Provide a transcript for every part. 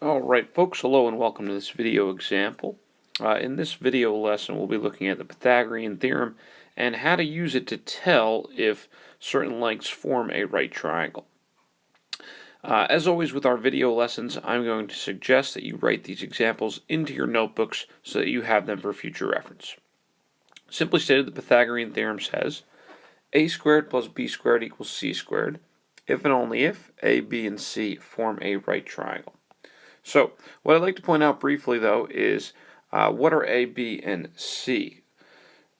Alright folks, hello and welcome to this video example. In this video lesson we'll be looking at the Pythagorean Theorem and how to use it to tell if certain lengths form a right triangle. As always with our video lessons, I'm going to suggest that you write these examples into your notebooks so that you have them for future reference. Simply stated, the Pythagorean Theorem says a squared plus b squared equals c squared if and only if a, b, and c form a right triangle. So, what I'd like to point out briefly, though, is what are A, B, and C?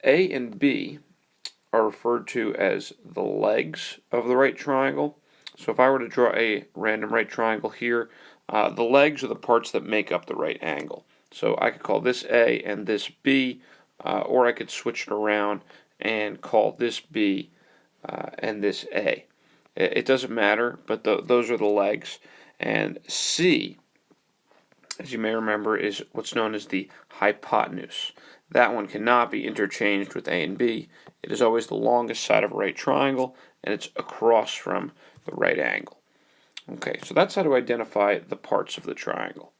A and B are referred to as the legs of the right triangle. So if I were to draw a random right triangle here, the legs are the parts that make up the right angle. So I could call this A and this B, or I could switch it around and call this B and this A. It doesn't matter, but those are the legs. And C, as you may remember, is what's known as the hypotenuse. That one cannot be interchanged with A and B. It is always the longest side of a right triangle, and it's across from the right angle. Okay, so that's how to identify the parts of the triangle.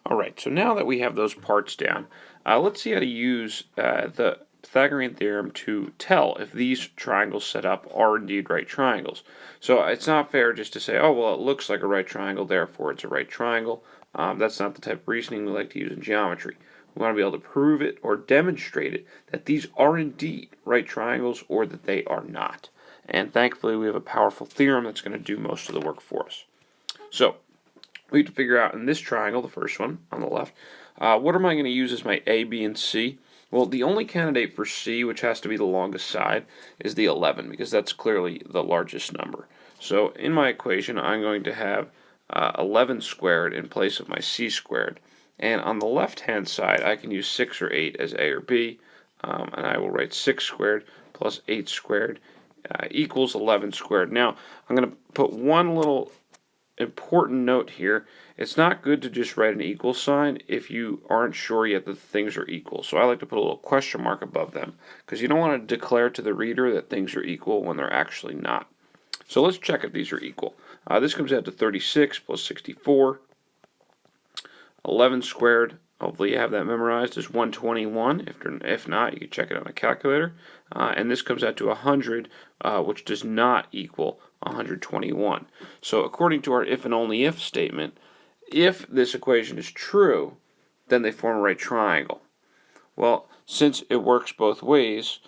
Alright, so now that we have those parts down, let's see how to use the Pythagorean theorem to tell if these triangles set up are indeed right triangles. So it's not fair just to say, oh, well, it looks like a right triangle, therefore it's a right triangle. That's not the type of reasoning we like to use in geometry. We want to be able to prove it or demonstrate it that these are indeed right triangles or that they are not. And thankfully, we have a powerful theorem that's going to do most of the work for us. So we have to figure out in this triangle, the first one on the left, what am I going to use as my A, B, and C? Well, the only candidate for C, which has to be the longest side, is the 11, because that's clearly the largest number. So in my equation, I'm going to have 11 squared in place of my C squared. And on the left-hand side, I can use 6 or 8 as A or B, and I will write 6 squared plus 8 squared equals 11 squared. Now, I'm going to put one little important note here. It's not good to just write an equal sign if you aren't sure yet that things are equal. So I like to put a little question mark above them because you don't want to declare to the reader that things are equal when they're actually not. So let's check if these are equal. This comes out to 36 plus 64. 11 squared, hopefully you have that memorized, is 121. If not, you can check it on a calculator. And this comes out to 100, which does not equal 121. So according to our if and only if statement, if this equation is true, then they form a right triangle. Well, since it works both ways,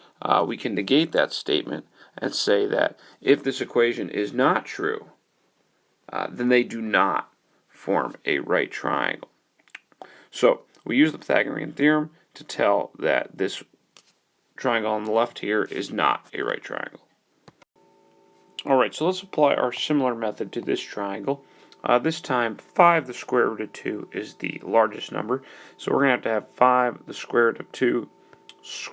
we can negate that statement and say that if this equation is not true, then they do not form a right triangle. So we use the Pythagorean theorem to tell that this triangle on the left here is not a right triangle. Alright, so let's apply our similar method to this triangle. This time 5 the square root of 2 is the largest number, so we're going to have 5 the square root of 2,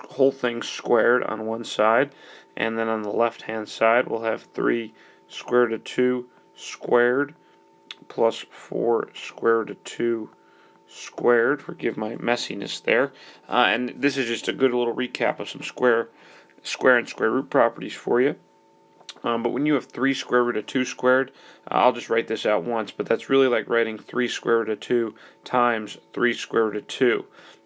whole thing squared on one side, and then on the left hand side we'll have 3 square root of 2 squared plus 4 square root of 2 squared. Forgive my messiness there. And this is just a good little recap of some square and square root properties for you. But when you have 3 square root of 2 squared, I'll just write this out once, but that's really like writing 3 square root of 2 times 3 square root of 2.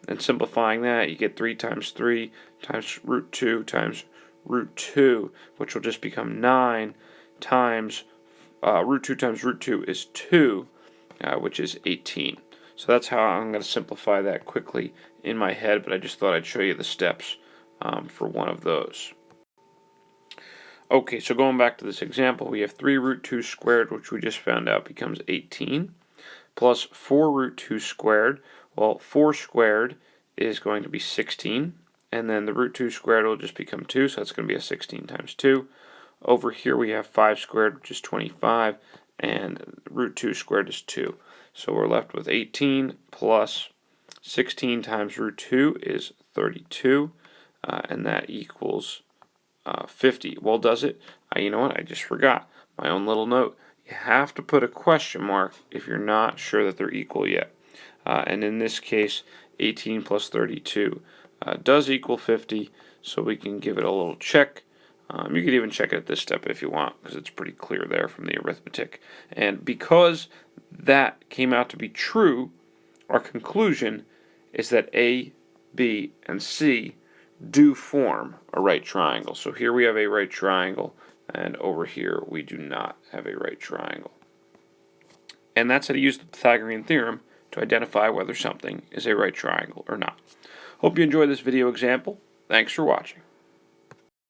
And simplifying that, you get 3 times 3 times root 2 times root 2, which will just become 9 times root 2 times root 2 is 2, which is 18. So that's how I'm going to simplify that quickly in my head, but I just thought I'd show you the steps for one of those. Okay, so going back to this example, we have 3 root 2 squared, which we just found out becomes 18, plus 4 root 2 squared. Well, 4 squared is going to be 16, and then the root 2 squared will just become 2, so that's going to be a 16 times 2. Over here we have 5 squared, which is 25, and root 2 squared is 2. So we're left with 18 plus 16 times root 2 is 32, and that equals 50. Well, does it? You know what? I just forgot my own little note. You have to put a question mark if you're not sure that they're equal yet. And in this case, 18 plus 32 does equal 50, so we can give it a little check. You could even check it at this step if you want, because it's pretty clear there from the arithmetic. And because that came out to be true, our conclusion is that A, B, and C do form a right triangle. So here we have a right triangle, and over here we do not have a right triangle. And that's how to use the Pythagorean theorem to identify whether something is a right triangle or not. Hope you enjoyed this video example. Thanks for watching.